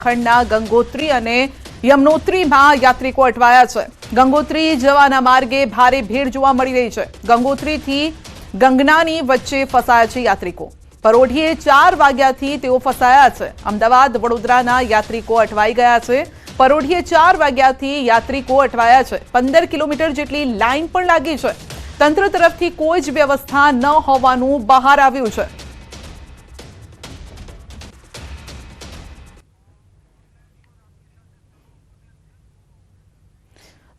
ખંડના ગંગોત્રી અને યમનોત્રીમાં યાત્રિકો અટવાયા છે। ગંગોત્રી જવાના માર્ગે ભારે ભીડ જોવા મળી રહી છે। ગંગોત્રીથી ગંગનાની વચ્ચે ફસાયા છે યાત્રિકો। પરોઢીએ 4 વાગ્યાથી તેઓ ફસાયા છે। અમદાવાદ વડોદરાના યાત્રિકો અટવાઈ ગયા છે। પરોઢીએ 4 વાગ્યાથી યાત્રિકો અટવાયા છે। 15 કિલોમીટર જેટલી લાઈન પણ લાગી છે। તંત્ર તરફથી કોઈ જ વ્યવસ્થા ન હોવાનું બહાર આવ્યું છે।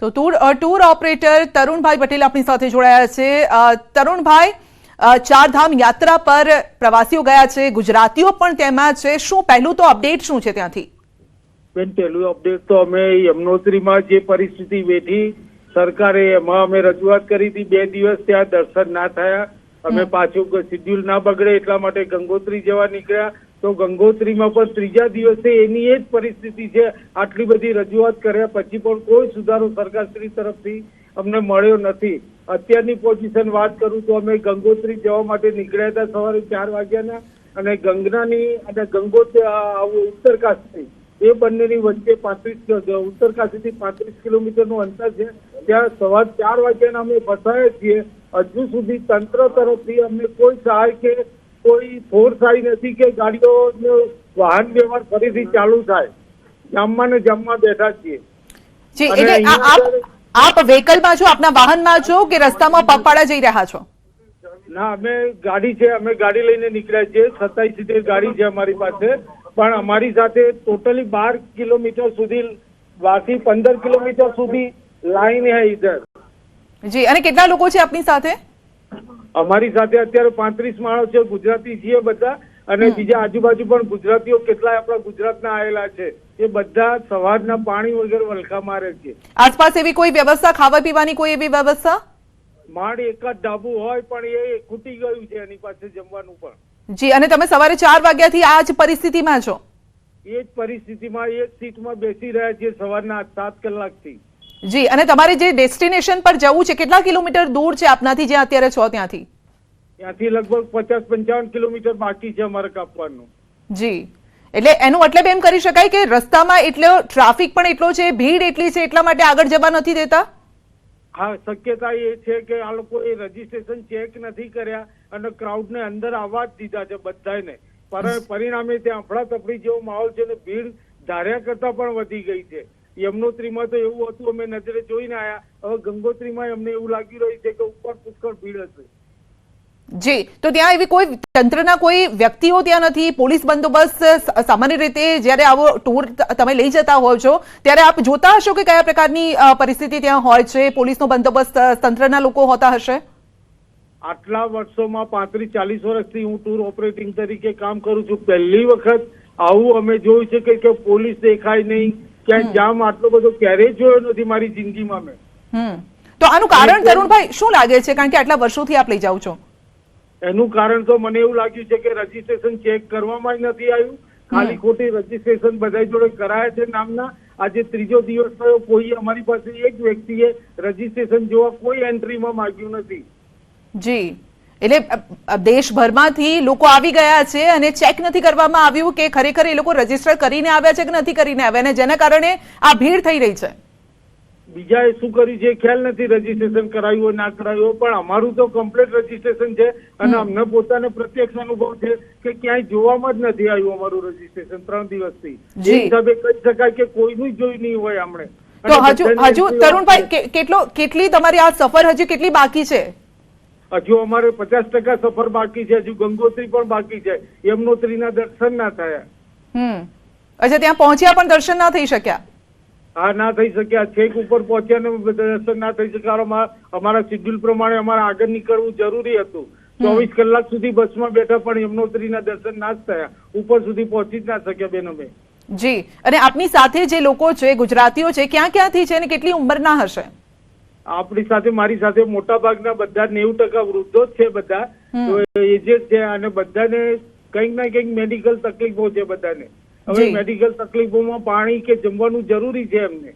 તો ટૂર ઓપરેટર તરુણભાઈ પટેલ આપણી સાથે જોડાયા છે। તરુણભાઈ, ચારધામ યાત્રા પર પ્રવાસીઓ ગયા છે, ગુજરાતીઓ પણ તેમાં છે, શું પહેલું તો અપડેટ શું છે ત્યાંથી? બેન, પહેલું અપડેટ તો અમે યમનોત્રીમાં જે પરિસ્થિતિ વેઠી સરકારે એમાં અમે રજૂઆત કરી હતી। 2 દિવસ ત્યાં દર્શન ના થયા, અમે પાછું શેડ્યુલ ના બગડે એટલા માટે ગંગોત્રી જવા નીકળ્યા। તો ગંગોત્રીમાં પણ 3જા દિવસે એની એ જ પરિસ્થિતિ છે। આટલી બધી રજૂઆત કર્યા પછી પણ કોઈ સુધારો સરકારશ્રી તરફથી અમને મળ્યો નથી। અત્યારની પોઝિશન વાત કરું તો અમે ગંગોત્રી જવા માટે નીકળ્યા હતા સવારે 4 વાગ્યાના, અને ગંગનાની અને ગંગોત્રી ઉત્તરકાશી એ બંનેની વચ્ચે 35 ઉત્તરકાશીથી 35 કિલોમીટરનું અંતર છે। ત્યાં સવાર 4 વાગ્યાના અમે ફસાયા છીએ। હજુ સુધી તંત્ર તરફથી અમને કોઈ સહાય કે કોઈ ફોર્સ આવી નથી કે ગાડીઓ વાહન વ્યવહાર ફરીથી ચાલુ થાય। જામમાં ને જામમાં બેઠા છીએ। જી, એટલે આપ વ્હીકલમાં છો, આપના વાહનમાં છો કે રસ્તામાં પગપાળા જઈ રહ્યા છો? ના, અમે ગાડી છે, અમે ગાડી લઈને નીકળ્યા છીએ। 27 સીટર ગાડી છે અમારી પાસે, પણ અમારી સાથે ટોટલી 12 કિલોમીટર સુધી, 12 થી 15 કિલોમીટર સુધી લાઈન હે ઇધર। જી, અને કેટલા લોકો છે આપની સાથે? અમારી સાથે અત્યારે 35 માણસ છે, ગુજરાતી છીએ બધા, અને બીજા આજુબાજુ પણ ગુજરાતીઓ કેટલાય આપણા ગુજરાતના આવેલા છે। એ બધા સવારના પાણી વગર વલખા મારે છે। આસપાસ એવી કોઈ વ્યવસ્થા, ખાવા પીવાની કોઈ એવી વ્યવસ્થા? માંડ એકાદ ઢાબુ હોય પણ એ ખૂટી ગયું છે એની પાસે જમવાનું પણ। જી, અને તમે સવારે 4 વાગ્યાથી આ જ પરિસ્થિતિમાં છો? એ જ પરિસ્થિતિમાં એક સીટમાં બેસી રહ્યા છીએ સવારના 7 કલાકથી। જી, અને તમારે જે ડેસ્ટિનેશન પર જવું છે, કેટલા કિલોમીટર દૂર છે આપનાથી જ્યાં અત્યારે છો ત્યાંથી? ત્યાંથી લગભગ 50-55 કિલોમીટર બાકી છે અમારે કાપવાનું। જી, એટલે એનો મતલબ એમ કરી શકાય કે રસ્તામાં એટલો ટ્રાફિક પણ એટલો છે, ભીડ એટલી છે, એટલા માટે આગળ જવા નથી દેતા? હા, શક્યતા એ છે કે આ લોકો એ રજીસ્ટ્રેશન ચેક નથી કર્યા અને ક્રાઉડને અંદર આવવા જ દીધા છે બધાને। પરિણામે ત્યાં અફડાતફડી જેવો માહોલ છે ને ભીડ ધાર્યા કરતા પણ વધી ગઈ છે। યમનોત્રીમાં તો એવું હતું, અમે નજરે જોઈને આવ્યા। હવે ગંગોત્રીમાં અમને એવું લાગી રહ્યું છે કે ઉપર પુષ્કળ ભીડ હશે। જી, તો ત્યાં એવી કોઈ તંત્રના કોઈ વ્યક્તિઓ ત્યાં નથી? પોલીસ બંદોબસ્ત સામાન્ય રીતે જ્યારે આવો ટૂર તમે લઈ જતા હોવ છો ત્યારે આપ જોતા હશો કે કયા પ્રકારની પરિસ્થિતિ ત્યાં હોય છે? પોલીસનો બંદોબસ્ત તંત્રના લોકો હોતા હશે? આટલા વર્ષોમાં 35-40 વર્ષથી હું ટૂર ઓપરેટિંગ તરીકે કામ કરું છું। પહેલી વખત આવું અમે જોયું છે કે પોલીસ દેખાય નહીં, ક્યાંય જામ આટલો બધો ક્યારેય જોયો નથી મારી જિંદગીમાં મેં। તો આનું કારણ તરુણભાઈ શું લાગે છે, કારણ કે આટલા વર્ષોથી આપ લઈ જાઓ છો? એનું કારણ તો મને એવું લાગ્યું છે કે રજીસ્ટ્રેશન ચેક કરવામાં જ નથી આવ્યું। ખાલી ખોટી રજીસ્ટ્રેશન બધા જોડે કરાયા છે નામના। આજે 3જો દિવસ થયો, કોઈ અમારી પાસે એક વ્યક્તિએ રજીસ્ટ્રેશન જોવા કોઈ એન્ટ્રીમાં માંગ્યું નથી। જી, એટલે દેશભરમાંથી લોકો આવી ગયા છે અને ચેક નથી કરવામાં આવ્યું કે ખરેખર એ લોકો રજીસ્ટર કરીને આવ્યા છે કે નથી કરીને આવ્યા, અને જેના કારણે આ ભીડ થઈ રહી છે। બીજાએ શું કર્યું છે ખ્યાલ નથી, રજીસ્ટ્રેશન કરાયું હોય ના કરાયું હોય, પણ અમારું તો કમ્પ્લીટ રજીસ્ટ્રેશન છે અને અમને પોતાને પ્રત્યક્ષ અનુભવ છે કે ક્યાંય જોવામાં જ નથી આવ્યું અમારું રજીસ્ટ્રેશન 3 દિવસથી। એ હિસાબે કહી શકાય કે કોઈનું જોઈ નહીં હોય અમને। તો હજુ તરુણભાઈ કેટલી તમારી આ સફર હજુ કેટલી બાકી છે? હજુ અમારે 50% સફર બાકી છે। હજુ ગંગોત્રી પણ બાકી છે। યમનોત્રીના દર્શન ના થયા। અચ્છા, ત્યાં પહોંચ્યા પણ દર્શન ના થઈ શક્યા? હા, ના થઈ શક્યા। છેક ઉપર પહોંચ્યા ને દર્શન ના થઈ શક્યા। અમારા શેડ્યુલ પ્રમાણે અમારે આગળ નીકળવું જરૂરી હતું। 24 કલાક સુધી બસમાં બેઠા પણ યમનોત્રીના દર્શન ના જ થયા। ઉપર સુધી પહોંચી જ ના શક્યા બેન અમે। જી, અને આપની સાથે જે લોકો છે, ગુજરાતીઓ છે, ક્યાં ક્યાંથી છે અને કેટલી ઉંમરના હશે? આપણી સાથે, મારી સાથે મોટા ભાગના બધા 90% વૃદ્ધો જ છે બધા, તો એજેડ છે, અને બધાને કંઈક ના કંઈક મેડિકલ તકલીફો છે બધાને। હવે મેડિકલ તકલીફોમાં પાણી કે જમવાનું જરૂરી છે એમને।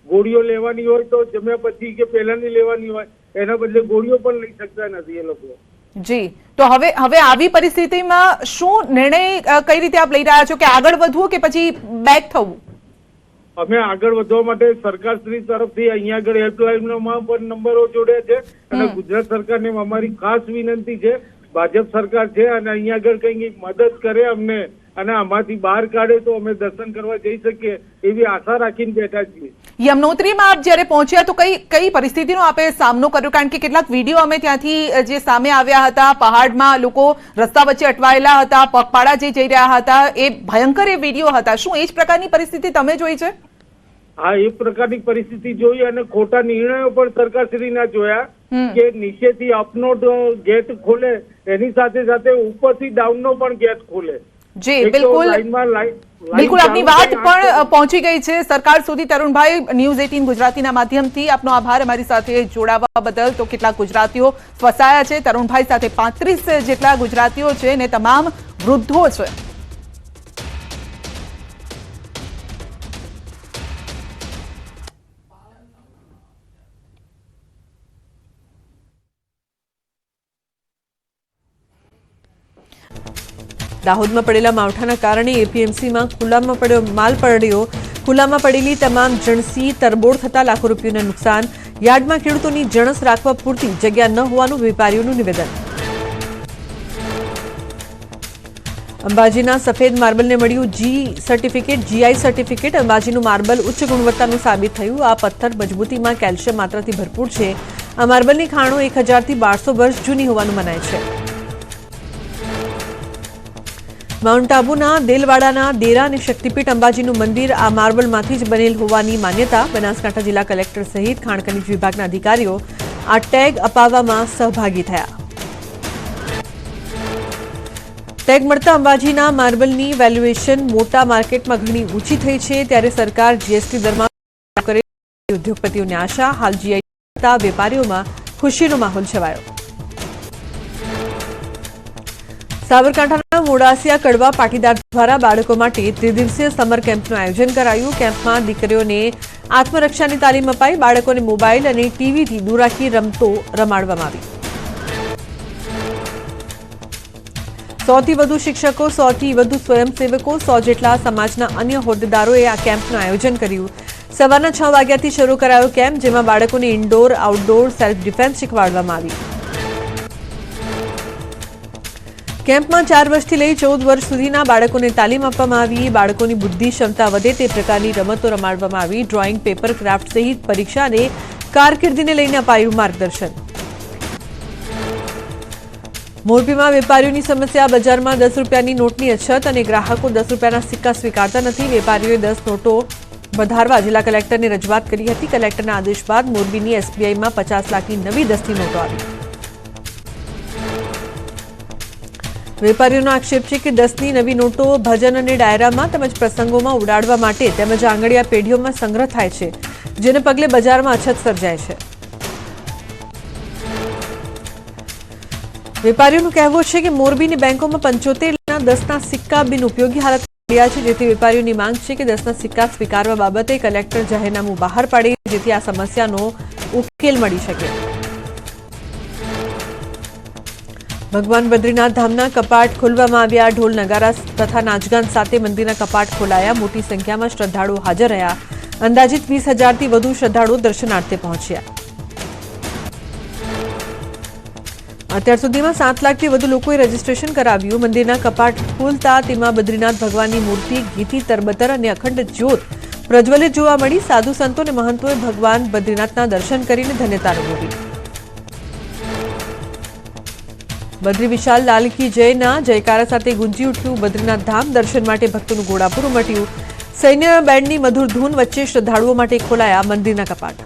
ગોળીઓ લેવાની હોય તો જમ્યા પછી કે પહેલાની લેવાની હોય, એના બદલે ગોળીઓ પણ લઈ શકતા નથી એ લોકો। જી, તો હવે આવી પરિસ્થિતિમાં શું નિર્ણય કઈ રીતે આપ લઈ રહ્યા છો કે આગળ વધવું કે પછી બેક થવું? અમે આગળ વધવા માટે સરકારશ્રી તરફથી અહીંયા આગળ હેલ્પલાઇનમાં પણ નંબરો જોડ્યા છે અને ગુજરાત સરકારને અમારી ખાસ વિનંતી છે, ભાજપ સરકાર છે અને અહીંયા આગળ કંઈક મદદ કરે અમને અને આમાંથી બહાર કાઢે તો અમે દર્શન કરવા જઈ શકીએ એવી આશા રાખીને બેઠા છીએ. યમનોત્રીમાં આપ જ્યારે પહોંચ્યા તો કઈ પરિસ્થિતિનો આપે સામનો કર્યો? કારણ કે કેટલાક વિડીયો અમે ત્યાંથી જે સામે આવ્યા હતા, પહાડમાં લોકો રસ્તા વચ્ચે અટવાયેલા હતા, પગપાળા જે જઈ રહ્યા હતા, એ ભયંકર એ વિડીયો હતા. શું એ જ પ્રકારની પરિસ્થિતિ તમે જોઈ છે? હા, એ પ્રકારની પરિસ્થિતિ જોઈ અને ખોટા નિર્ણયો પણ સરકારશ્રીના જોયા કે નીચેથી અપનો ગેટ ખોલે એની સાથે સાથે ઉપરથી ડાઉનનો પણ ગેટ ખોલે. જી, બિલકુલ આપની વાત પણ પહોંચી ગઈ છે સરકાર સુધી. તરુણભાઈ, ન્યૂઝ 18 ગુજરાતીના માધ્યમથી આપનો આભાર અમારી સાથે જોડાવા બદલ. તો કેટલાક ગુજરાતીઓ ફસાયા છે, તરુણભાઈ સાથે 35 જેટલા ગુજરાતીઓ છે ને તમામ વૃદ્ધો છે. દાહોદમાં પડેલા માવઠાના કારણે એપીએમસીમાં ખુલ્લામાં પડેલી તમામ જણસી તરબોળ થતા લાખો રૂપિયાનું નુકસાન. યાર્ડમાં ખેડૂતોની જણસ રાખવા પૂરતી જગ્યા ન હોવાનું વેપારીઓનું નિવેદન. અંબાજીના સફેદ માર્બલને મળ્યું જીઆઈ સર્ટિફિકેટ. અંબાજીનું માર્બલ ઉચ્ચ ગુણવત્તાનું સાબિત થયું. આ પથ્થર મજબૂતીમાં કેલ્શિયમ માત્રાથી ભરપૂર છે. આ માર્બલની ખાણો 1000 થી 1200 વર્ષ જૂની હોવાનું મનાય છે. માઉન્ટ આબુના દેલવાડાના દેરા અને શક્તિપીઠ અંબાજીનું મંદિર આ માર્બલમાંથી જ બનેલ હોવાની માન્યતા. બનાસકાંઠા જિલ્લા કલેક્ટર સહિત ખાણ ખનીજ વિભાગના અધિકારીઓ આ ટેગ અપાવવામાં સહભાગી થયા. ટેગ મળતા અંબાજીના માર્બલની વેલ્યુએશન મોટા માર્કેટમાં ઘણી ઊંચી થઈ છે. ત્યારે સરકાર જીએસટી દરમાં કરે ઉદ્યોગપતિઓને આશા. હાલ જીઆઈ વેપારીઓમાં ખુશીનો માહોલ છવાયો. સાબરકાંઠાના મોડાસિયા કડવા પાટીદાર દ્વારા બાળકો માટે ત્રિદિવસીય સમર કેમ્પનું આયોજન કરાયું. કેમ્પમાં દીકરીઓને આત્મરક્ષાની તાલીમ અપાઈ. બાળકોને મોબાઈલ અને ટીવીથી દૂર રાખી રમતો રમાડવામાં આવી. 100 થી વધુ શિક્ષકો, 100 થી વધુ સ્વયંસેવકો, 100 જેટલા સમાજના અન્ય હોદ્દેદારોએ આ કેમ્પનું આયોજન કર્યું. સવારના 6 વાગ્યાથી શરૂ કરાયો કેમ્પ, જેમાં બાળકોને ઇન્ડોર આઉટડોર સેલ્ફ ડિફેન્સ શીખવાડવામાં આવી. કેમ્પમાં 4 વર્ષથી લઈ 14 વર્ષ સુધીના બાળકોને તાલીમ આપવામાં આવી. બાળકોની બુદ્ધિ ક્ષમતા વધે તે પ્રકારની રમતો રમાડવામાં આવી. ડ્રોઈંગ, પેપર ક્રાફ્ટ સહિત પરીક્ષા અને કારકિર્દીને લઈને અપાયું માર્ગદર્શન. મોરબીમાં વેપારીઓની સમસ્યા. બજારમાં 10 રૂપિયાની નોટની અછત અને ગ્રાહકો 10 રૂપિયાના સિક્કા સ્વીકારતા નથી. વેપારીઓએ 10 નોટો વધારવા જિલ્લા કલેક્ટરને રજૂઆત કરી હતી. કલેક્ટરના આદેશ બાદ મોરબીની એસબીઆઈમાં 50 લાખની નવી 10ની નોટો આવી. વેપારીઓનો આક્ષેપ છે કે 10ની નવી નોટો ભજન અને ડાયરામાં તેમજ પ્રસંગોમાં ઉડાડવા માટે તેમજ આંગળીયા પેઢીઓમાં સંગ્રહ થાય છે, જેને પગલે બજારમાં અછત સર્જાય છે. વેપારીઓનું કહેવું છે કે મોરબીની બેંકોમાં 75ના 10ના સિક્કા બિનઉપયોગી હાલતમાં પડ્યા છે, જેથી વેપારીઓની માંગ છે કે 10ના સિક્કા સ્વીકારવા બાબતે કલેક્ટર જાહેરનામું બહાર પાડે, જેથી આ સમસ્યાનો ઉકેલ મળી શકે. ભગવાન બદ્રીનાથ ધામના કપાટ ખોલવામાં આવ્યા. ઢોલ નગારા તથા નાચગાન સાથે મંદિરના કપાટ ખોલાયા. મોટી સંખ્યામાં શ્રદ્ધાળુઓ હાજર રહ્યા. અંદાજિત 20,000 થી વધુ શ્રદ્ધાળુઓ દર્શનાર્થે પહોંચ્યા. અત્યાર સુધીમાં 7 લાખથી વધુ લોકોએ રજીસ્ટ્રેશન કરાવ્યું. મંદિરના કપાટ ખોલતા તેમાં બદ્રીનાથ ભગવાનની મૂર્તિ, ઘીથી તરબતર અને અખંડ જ્યોત પ્રજ્વલિત જોવા મળી. સાધુ સંતો અને મહંતોએ ભગવાન બદ્રીનાથના દર્શન કરીને ધન્યતા અનુભવી. બદ્રી વિશાલ લાલ કી જયના જયકારા સાથે ગુંજી ઉઠ્યું બદ્રીનાથ ધામ. દર્શન માટે ભક્તોનું ઘોડાપુર ઉમટ્યું. સૈન્ય બેન્ડની મધુર ધૂન વચ્ચે શ્રદ્ધાળુઓ માટે ખોલાયા મંદિરના કપાટ.